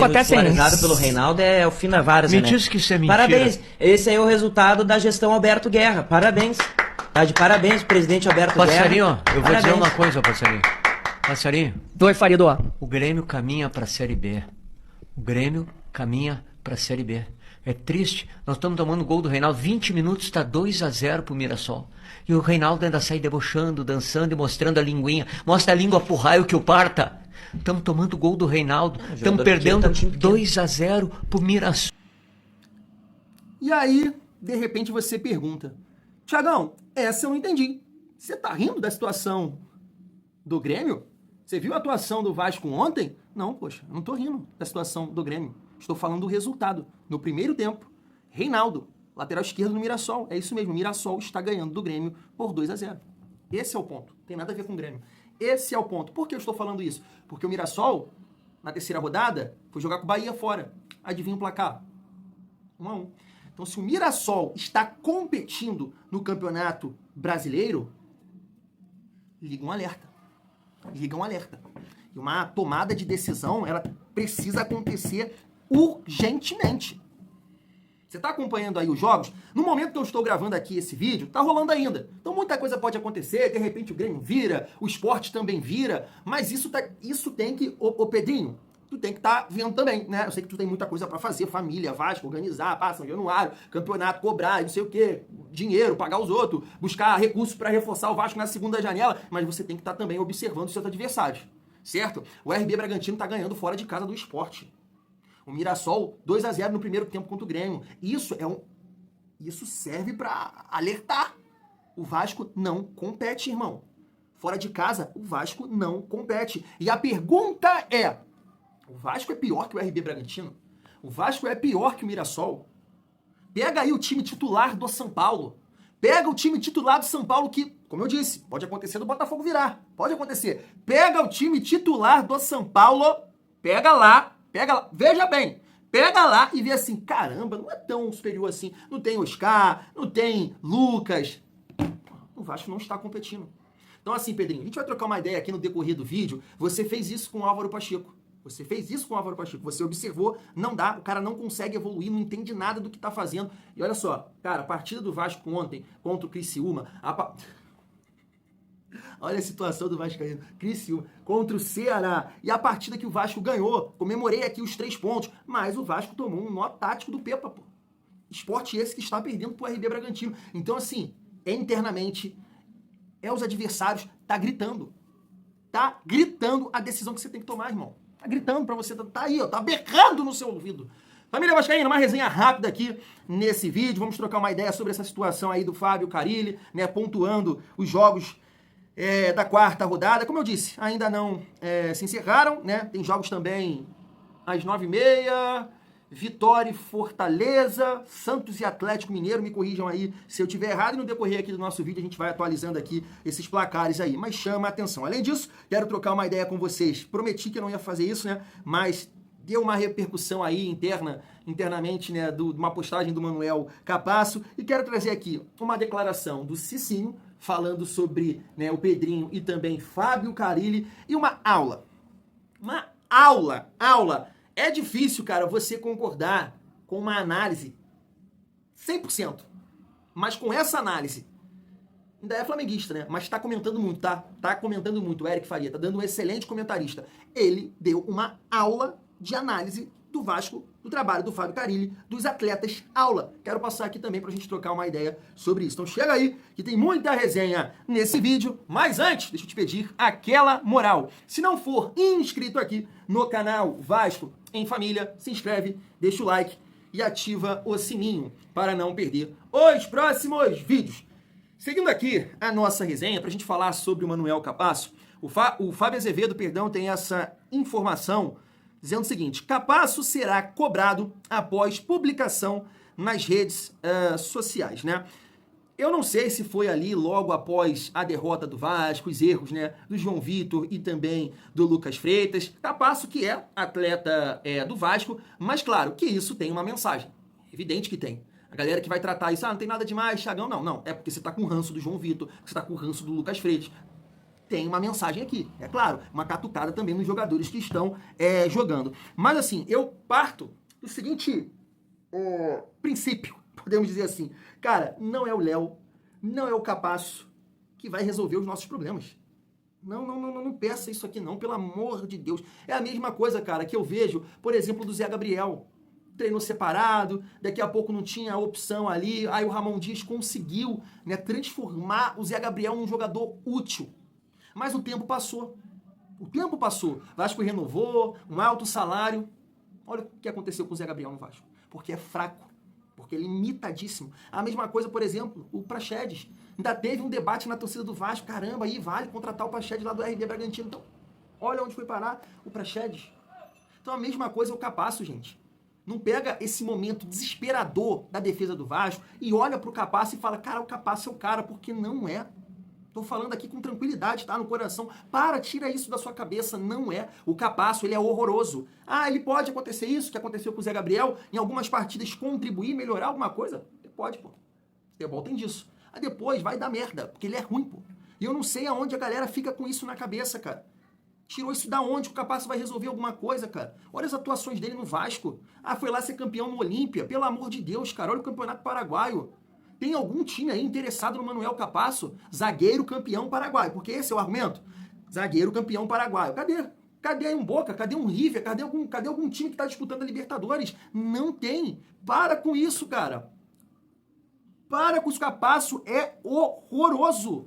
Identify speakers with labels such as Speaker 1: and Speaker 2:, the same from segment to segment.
Speaker 1: Acontece
Speaker 2: popularizado pelo Reinaldo é o fim da várzea,
Speaker 3: Me
Speaker 2: né?
Speaker 3: diz que isso é mentira.
Speaker 2: Parabéns. Esse aí é o resultado da gestão Alberto Guerra. Parabéns. Tá de parabéns, presidente Alberto
Speaker 3: Passarinho,
Speaker 2: Guerra.
Speaker 3: eu vou dizer uma coisa, Passarinho. Passarinho,
Speaker 1: Oi, Farido.
Speaker 3: o Grêmio caminha pra Série B. O Grêmio caminha pra Série B. É triste, nós estamos tomando gol do Reinaldo, 20 minutos, está 2-0 pro Mirassol. E o Reinaldo ainda sai debochando, dançando e mostrando a linguinha. Mostra a língua pro raio que o parta. Estamos tomando gol do Reinaldo, estamos perdendo 2-0 pro Mirassol.
Speaker 4: E aí, de repente, você pergunta: Thiagão, essa eu não entendi. Você tá rindo da situação do Grêmio? Você viu a atuação do Vasco ontem? Não, poxa, eu não tô rindo da situação do Grêmio. Estou falando do resultado. No primeiro tempo, Reinaldo, lateral esquerdo do Mirassol. É isso mesmo, o Mirassol está ganhando do Grêmio por 2-0. Esse é o ponto. Tem nada a ver com o Grêmio. Esse é o ponto. Por que eu estou falando isso? Porque o Mirassol, na terceira rodada, foi jogar com o Bahia fora. Adivinha o placar? 1-1. Então, se o Mirassol está competindo no Campeonato Brasileiro, liga um alerta. Liga um alerta. E uma tomada de decisão, ela precisa acontecer urgentemente. Você está acompanhando aí os jogos? No momento que eu estou gravando aqui esse vídeo, tá rolando ainda. Então muita coisa pode acontecer, de repente o Grêmio vira, o Sport também vira, mas isso tem que... Ô Pedrinho, tu tem que estar vendo também, né? Eu sei que tu tem muita coisa para fazer, família, Vasco, organizar, São Januário, campeonato, cobrar, não sei o quê, dinheiro, pagar os outros, buscar recursos para reforçar o Vasco na segunda janela, mas você tem que estar também observando os seus adversários, certo? O RB Bragantino tá ganhando fora de casa do Sport. O Mirassol, 2-0 no primeiro tempo contra o Grêmio. Isso serve para alertar. O Vasco não compete, irmão. Fora de casa, o Vasco não compete. E a pergunta é: o Vasco é pior que o RB Bragantino? O Vasco é pior que o Mirassol? Pega aí o time titular do São Paulo. Pega o time titular do São Paulo que, como eu disse, pode acontecer do Botafogo virar. Pode acontecer. Pega o time titular do São Paulo, pega lá, veja bem, pega lá e vê assim, caramba, não é tão superior assim. Não tem Oscar, não tem Lucas. O Vasco não está competindo. Então assim, Pedrinho, a gente vai trocar uma ideia aqui no decorrer do vídeo. Você fez isso com o Álvaro Pacheco. Você observou, não dá, o cara não consegue evoluir, não entende nada do que tá fazendo. E olha só, cara, a partida do Vasco ontem contra o Criciúma, olha a situação do Vascaíno, Criciúma contra o Ceará. E a partida que o Vasco ganhou, comemorei aqui os 3 pontos, mas o Vasco tomou um nó tático do Pepa, pô. Esporte esse que está perdendo pro RB Bragantino. Então assim, internamente, os adversários, tá gritando a decisão que você tem que tomar, irmão. Tá gritando pra você, tá aí, ó, tá berrando no seu ouvido. Família Vascaína, uma resenha rápida aqui nesse vídeo. Vamos trocar uma ideia sobre essa situação aí do Fábio Carille, né, pontuando os jogos da quarta rodada. Como eu disse, ainda não se encerraram, né? Tem jogos também às 9h30, Vitória e Fortaleza, Santos e Atlético Mineiro, me corrijam aí se eu tiver errado, e no decorrer aqui do nosso vídeo a gente vai atualizando aqui esses placares aí, mas chama a atenção. Além disso, quero trocar uma ideia com vocês. Prometi que eu não ia fazer isso, né? Mas deu uma repercussão aí internamente, né, de uma postagem do Manuel Capasso, e quero trazer aqui uma declaração do Cicinho, falando sobre, né, o Pedrinho e também Fábio Carille, e uma aula. Uma aula. É difícil, cara, você concordar com uma análise 100%. Mas com essa análise, ainda é flamenguista, né? Mas tá comentando muito, tá? Tá comentando muito. O Eric Faria tá dando um excelente comentarista. Ele deu uma aula de análise do Vasco, do trabalho do Fábio Carille, dos atletas, aula. Quero passar aqui também pra gente trocar uma ideia sobre isso. Então chega aí, que tem muita resenha nesse vídeo. Mas antes, deixa eu te pedir aquela moral. Se não for inscrito aqui no canal Vasco em Família, se inscreve, deixa o like e ativa o sininho para não perder os próximos vídeos. Seguindo aqui a nossa resenha, pra gente falar sobre o Manuel Capasso, o Fábio Azevedo, tem essa informação dizendo o seguinte: Capasso será cobrado após publicação nas redes sociais, né? Eu não sei se foi ali logo após a derrota do Vasco, os erros, né, do João Vitor e também do Lucas Freitas. Capasso que é atleta do Vasco, mas claro que isso tem uma mensagem. Evidente que tem. A galera que vai tratar isso, não tem nada demais, Thiagão, não. É porque você tá com o ranço do João Vitor, você tá com o ranço do Lucas Freitas. tem uma mensagem aqui. É claro, uma catucada também nos jogadores que estão jogando. Mas assim, eu parto do seguinte princípio, podemos dizer assim. Cara, não é o Léo, não é o Capasso que vai resolver os nossos problemas. Não peça isso aqui não, pelo amor de Deus. É a mesma coisa, cara, que eu vejo, por exemplo, do Zé Gabriel. Treinou separado, daqui a pouco não tinha opção ali, aí o Ramon Dias conseguiu, né, transformar o Zé Gabriel num jogador útil. Mas o tempo passou. O tempo passou. Vasco renovou, um alto salário. Olha o que aconteceu com o Zé Gabriel no Vasco. Porque é fraco. Porque é limitadíssimo. A mesma coisa, por exemplo, o Praxedes. Ainda teve um debate na torcida do Vasco. Caramba, aí vale contratar o Praxedes lá do RB Bragantino. Então, olha onde foi parar o Praxedes. Então, a mesma coisa é o Capasso, gente. Não pega esse momento desesperador da defesa do Vasco e olha pro Capasso e fala, cara, o Capasso é o cara, porque não é. Tô falando aqui com tranquilidade, tá? No coração. Tira isso da sua cabeça. Não é. O Capasso, ele é horroroso. Ele pode acontecer isso que aconteceu com o Zé Gabriel, em algumas partidas contribuir, melhorar alguma coisa? Pode, pô. Futebol tem disso. Aí depois vai dar merda, porque ele é ruim, pô. E eu não sei aonde a galera fica com isso na cabeça, cara. Tirou isso da onde? O Capasso vai resolver alguma coisa, cara? Olha as atuações dele no Vasco. Foi lá ser campeão no Olímpia. Pelo amor de Deus, cara. Olha o Campeonato Paraguaio. Tem algum time aí interessado no Manuel Capasso? Zagueiro campeão paraguaio. Porque esse é o argumento. Zagueiro campeão paraguaio. Cadê? Cadê aí um Boca? Cadê um River? Cadê algum time que tá disputando a Libertadores? Não tem. Para com isso, cara. Para com isso. Capasso é horroroso.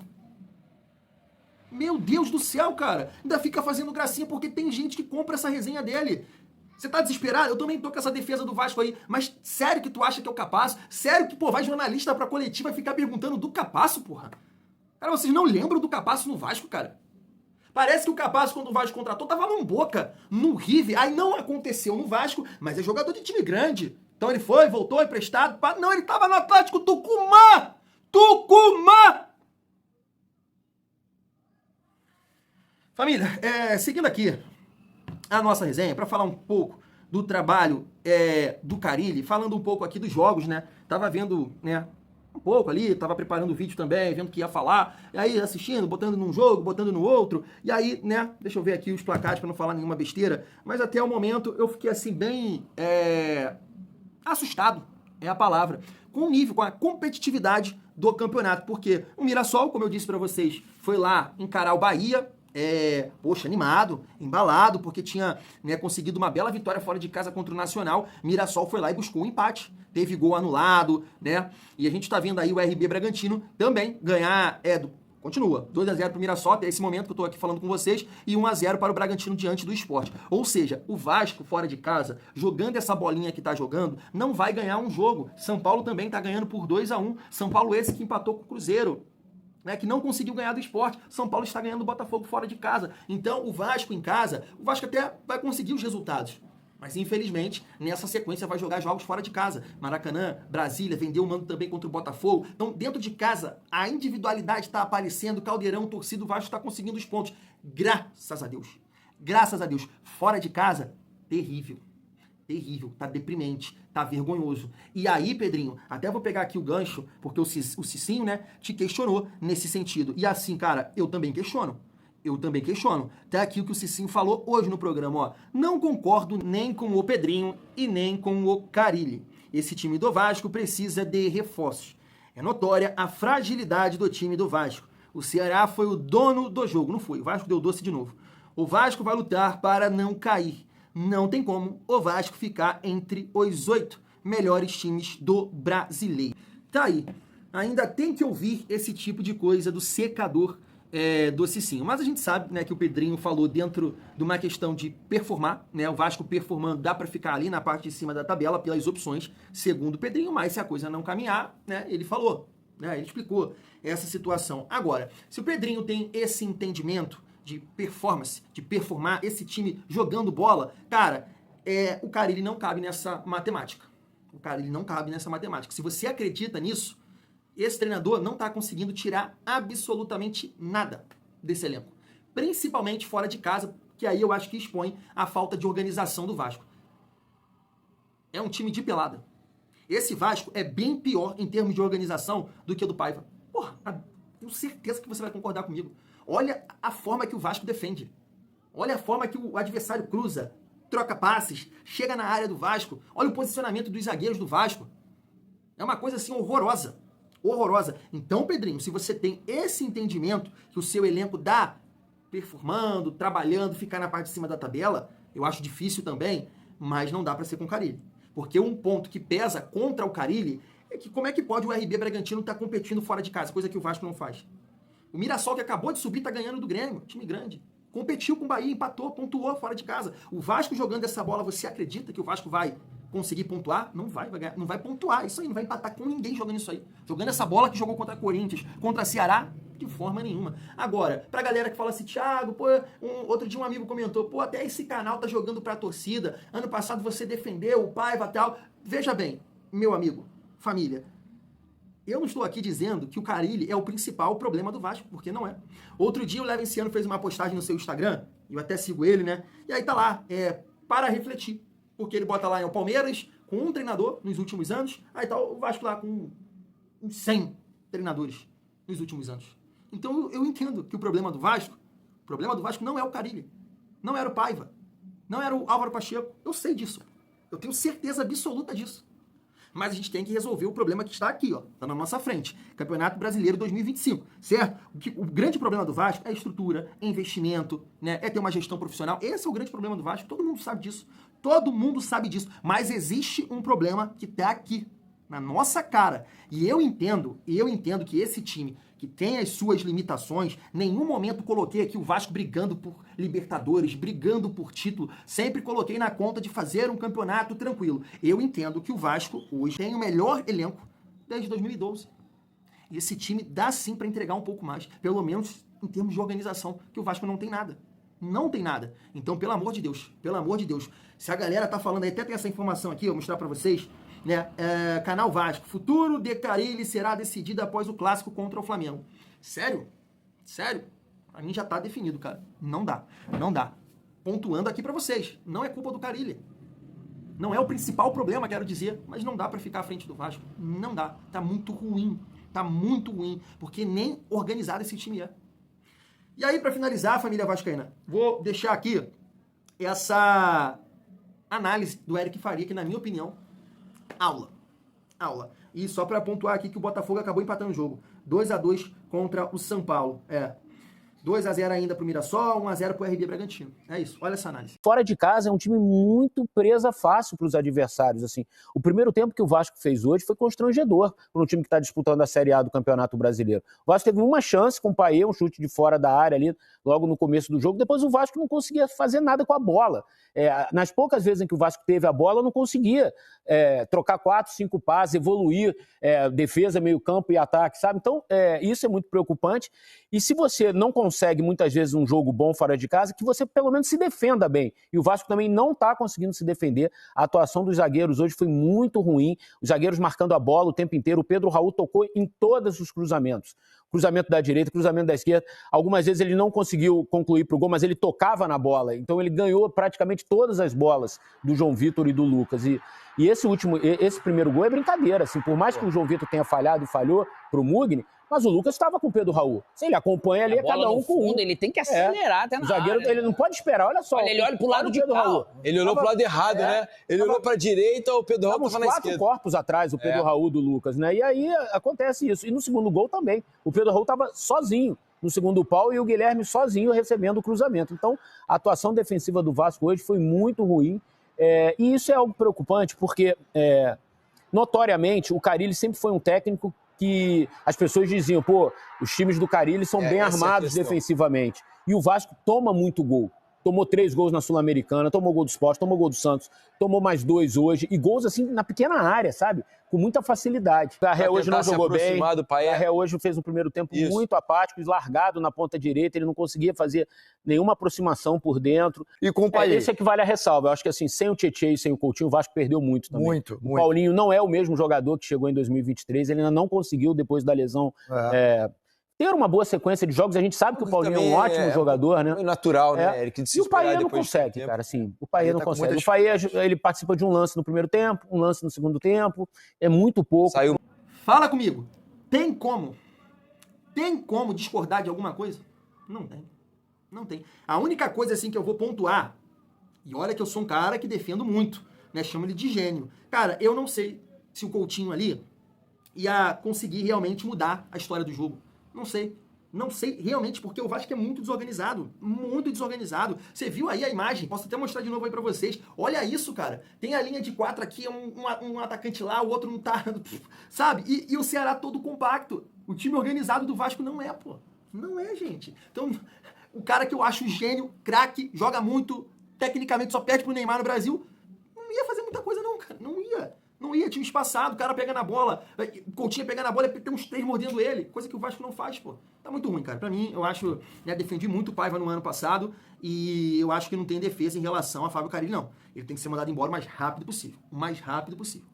Speaker 4: Meu Deus do céu, cara. Ainda fica fazendo gracinha porque tem gente que compra essa resenha dele. Você tá desesperado? Eu também tô com essa defesa do Vasco aí. Mas sério que tu acha que é o Capasso? Sério que, vai jornalista pra coletiva ficar perguntando do Capasso, porra? Cara, vocês não lembram do Capasso no Vasco, cara? Parece que o Capasso, quando o Vasco contratou, tava no Boca, no River. Aí não aconteceu no Vasco, mas é jogador de time grande. Então ele foi, voltou, emprestado. Não, ele tava no Atlético Tucumã! Tucumã! Família, seguindo aqui a nossa resenha, para falar um pouco do trabalho do Carille, falando um pouco aqui dos jogos, né? Tava vendo, né, um pouco ali, tava preparando o vídeo também, vendo o que ia falar, e aí assistindo, botando num jogo, botando no outro, e aí, né, deixa eu ver aqui os placares para não falar nenhuma besteira, mas até o momento eu fiquei assim bem assustado, é a palavra, com o nível, com a competitividade do campeonato, porque o Mirassol, como eu disse para vocês, foi lá encarar o Bahia, animado, embalado, porque tinha, né, conseguido uma bela vitória fora de casa contra o Nacional. Mirassol foi lá e buscou um empate. Teve gol anulado, né? E a gente tá vendo aí o RB Bragantino também ganhar, continua, 2-0 pro Mirassol, até esse momento que eu tô aqui falando com vocês, e 1-0 para o Bragantino diante do Sport. Ou seja, o Vasco fora de casa, jogando essa bolinha que tá jogando, não vai ganhar um jogo. São Paulo também tá ganhando por 2-1. São Paulo esse que empatou com o Cruzeiro, né, que não conseguiu ganhar do Sport. São Paulo está ganhando o Botafogo fora de casa. Então, o Vasco em casa, o Vasco até vai conseguir os resultados. Mas, infelizmente, nessa sequência vai jogar jogos fora de casa. Maracanã, Brasília, vendeu o mando também contra o Botafogo. Então, dentro de casa, a individualidade está aparecendo, Caldeirão, torcida, o Vasco está conseguindo os pontos. Graças a Deus. Graças a Deus. Fora de casa, terrível. Terrível, tá deprimente, tá vergonhoso. E aí, Pedrinho, até vou pegar aqui o gancho, porque o Cicinho, né, te questionou nesse sentido. E assim, cara, eu também questiono. Tá aqui o que o Cicinho falou hoje no programa, ó. Não concordo nem com o Pedrinho e nem com o Carille. Esse time do Vasco precisa de reforços. É notória a fragilidade do time do Vasco. O Ceará foi o dono do jogo, não foi? O Vasco deu doce de novo. O Vasco vai lutar para não cair. Não tem como o Vasco ficar entre os 8 melhores times do brasileiro. Tá aí. Ainda tem que ouvir esse tipo de coisa do secador do Cicinho. Mas a gente sabe, né, que o Pedrinho falou dentro de uma questão de performar, né? O Vasco performando dá para ficar ali na parte de cima da tabela pelas opções, segundo o Pedrinho, mas se a coisa não caminhar, né, ele falou, né, ele explicou essa situação. Agora, se o Pedrinho tem esse entendimento de performance, de performar esse time jogando bola, cara, o Carille não cabe nessa matemática. O Carille não cabe nessa matemática. Se você acredita nisso, esse treinador não está conseguindo tirar absolutamente nada desse elenco. Principalmente fora de casa, que aí eu acho que expõe a falta de organização do Vasco. É um time de pelada. Esse Vasco é bem pior em termos de organização do que o do Paiva. Porra, tenho certeza que você vai concordar comigo. Olha a forma que o Vasco defende. Olha a forma que o adversário cruza, troca passes, chega na área do Vasco. Olha o posicionamento dos zagueiros do Vasco. É uma coisa assim horrorosa. Horrorosa. Então, Pedrinho, se você tem esse entendimento que o seu elenco dá performando, trabalhando, ficar na parte de cima da tabela, eu acho difícil também, mas não dá para ser com o Carille. Porque um ponto que pesa contra o Carille é que como é que pode o RB Bragantino estar competindo fora de casa, coisa que o Vasco não faz. O Mirassol, que acabou de subir, está ganhando do Grêmio, time grande. Competiu com o Bahia, empatou, pontuou fora de casa. O Vasco jogando essa bola, você acredita que o Vasco vai conseguir pontuar? Não vai ganhar, não vai pontuar, isso aí, não vai empatar com ninguém jogando isso aí. Jogando essa bola que jogou contra Corinthians, contra Ceará, de forma nenhuma. Agora, pra galera que fala assim, Thiago, pô, outro dia um amigo comentou, pô, até esse canal tá jogando pra torcida, ano passado você defendeu o Paiva e tal. Veja bem, meu amigo, família, eu não estou aqui dizendo que o Carille é o principal problema do Vasco, porque não é. Outro dia o Levenciano fez uma postagem no seu Instagram, eu até sigo ele, né? E aí tá lá, para refletir. Porque ele bota lá o Palmeiras com um treinador nos últimos anos, aí tá o Vasco lá com 100 treinadores nos últimos anos. Então eu entendo que o problema do Vasco não é o Carille, não era o Paiva, não era o Álvaro Pacheco. Eu sei disso, eu tenho certeza absoluta disso. Mas a gente tem que resolver o problema que está aqui, ó, tá na nossa frente. Campeonato Brasileiro 2025, certo? O grande problema do Vasco é estrutura, é investimento, né? É ter uma gestão profissional. Esse é o grande problema do Vasco, todo mundo sabe disso. Todo mundo sabe disso. Mas existe um problema que tá aqui, na nossa cara. E eu entendo que esse time que tem as suas limitações, nenhum momento coloquei aqui o Vasco brigando por Libertadores, brigando por título, sempre coloquei na conta de fazer um campeonato tranquilo. Eu entendo que o Vasco hoje tem o melhor elenco desde 2012. E esse time dá sim para entregar um pouco mais, pelo menos em termos de organização, que o Vasco não tem nada. Não tem nada. Então, pelo amor de Deus, se a galera tá falando aí, até tem essa informação aqui, eu vou mostrar para vocês, né? Canal Vasco, futuro de Carille será decidido após o clássico contra o Flamengo. Sério? Pra mim já tá definido, cara. Não dá. Pontuando aqui pra vocês, não é culpa do Carille. Não é o principal problema, quero dizer, mas não dá pra ficar à frente do Vasco. Não dá. Tá muito ruim, porque nem organizado esse time é. E aí, pra finalizar, família vascaína, vou deixar aqui essa análise do Eric Faria, que na minha opinião, aula. E só para pontuar aqui que o Botafogo acabou empatando o jogo. 2-2 contra o São Paulo. 2-0 ainda pro Mirassol, 1-0 pro RB Bragantino. É isso, olha essa análise.
Speaker 1: Fora de casa é um time muito presa fácil para os adversários. Assim. O primeiro tempo que o Vasco fez hoje foi constrangedor para um time que está disputando a Série A do Campeonato Brasileiro. O Vasco teve uma chance com o Payet, um chute de fora da área ali, logo no começo do jogo. Depois o Vasco não conseguia fazer nada com a bola. Nas poucas vezes em que o Vasco teve a bola, não conseguia trocar 4, 5 passes, evoluir defesa, meio campo e ataque, sabe? Então, isso é muito preocupante. E se você não consegue, muitas vezes, um jogo bom fora de casa, que você pelo menos se defenda bem. E o Vasco também não está conseguindo se defender. A atuação dos zagueiros hoje foi muito ruim. Os zagueiros marcando a bola o tempo inteiro. O Pedro Raul tocou em todos os cruzamentos. Cruzamento da direita, cruzamento da esquerda. Algumas vezes ele não conseguiu concluir para o gol, mas ele tocava na bola. Então ele ganhou praticamente todas as bolas do João Vitor e do Lucas. E esse primeiro gol é brincadeira. Assim, por mais que o João Vitor tenha falhado e falhou para o Mugni, mas o Lucas estava com o Pedro Raul. Se ele acompanha ali, cada um com um.
Speaker 5: Ele tem que acelerar até na
Speaker 1: O zagueiro,
Speaker 5: área.
Speaker 1: ele não pode esperar, olha só.
Speaker 5: Olha, ele olha pro lado de
Speaker 1: Pedro
Speaker 5: cá,
Speaker 1: Raul.
Speaker 6: Ele olhou pro lado errado, né? Ele olhou pra direita, o Pedro Raul
Speaker 1: Tava uns
Speaker 6: tava na
Speaker 1: 4
Speaker 6: esquerda.
Speaker 1: corpos atrás, o Pedro Raul do Lucas, né? E aí acontece isso. E no segundo gol também. O Pedro Raul estava sozinho no segundo pau e o Guilherme sozinho recebendo o cruzamento. Então, a atuação defensiva do Vasco hoje foi muito ruim. E isso é algo preocupante, porque, notoriamente, o Carille sempre foi um técnico que as pessoas diziam, pô, os times do Carille são bem armados defensivamente. E o Vasco toma muito gol. Tomou 3 gols na Sul-Americana, tomou gol do Sport, tomou gol do Santos, tomou mais 2 hoje. E gols, assim, na pequena área, sabe? Com muita facilidade. O Garré hoje não jogou bem. O Garré hoje fez um primeiro tempo muito apático, largado na ponta direita. Ele não conseguia fazer nenhuma aproximação por dentro.
Speaker 6: E com o Payet.
Speaker 1: Esse é que vale a ressalva. Eu acho que, assim, sem o Tietê e sem o Coutinho, o Vasco perdeu muito também.
Speaker 6: Muito.
Speaker 1: O Paulinho não é o mesmo jogador que chegou em 2023. Ele ainda não conseguiu, depois da lesão, ter uma boa sequência de jogos. A gente sabe que o Paulinho é um ótimo jogador, né?
Speaker 6: É natural, né, Eric?
Speaker 1: E o Payet não consegue, cara, assim. O Payet não consegue. O Payet, ele participa de um lance no primeiro tempo, um lance no segundo tempo. É muito pouco.
Speaker 4: Fala comigo. Tem como discordar de alguma coisa? Não tem. Não tem. A única coisa assim que eu vou pontuar, e olha que eu sou um cara que defendo muito, né? Chamo ele de gênio. Cara, eu não sei se o Coutinho ali ia conseguir realmente mudar a história do jogo. Não sei. Não sei realmente, porque o Vasco é muito desorganizado. Muito desorganizado. Você viu aí a imagem? Posso até mostrar de novo aí pra vocês. Olha isso, cara. Tem a linha de 4 aqui, um atacante lá, o outro não tá. Sabe? E o Ceará todo compacto. O time organizado do Vasco não é, pô. Não é, gente. Então, o cara que eu acho gênio, craque, joga muito, tecnicamente só perde pro Neymar no Brasil, não ia fazer muita coisa não, cara. Não ia. Não ia, time espaçado, o cara pega na bola, o Coutinho pega na bola e tem uns 3 mordendo ele, coisa que o Vasco não faz, pô. Tá muito ruim, cara. Pra mim, eu acho, né, defendi muito o Paiva no ano passado e eu acho que não tem defesa em relação a Fábio Carille, não. Ele tem que ser mandado embora o mais rápido possível. O mais rápido possível.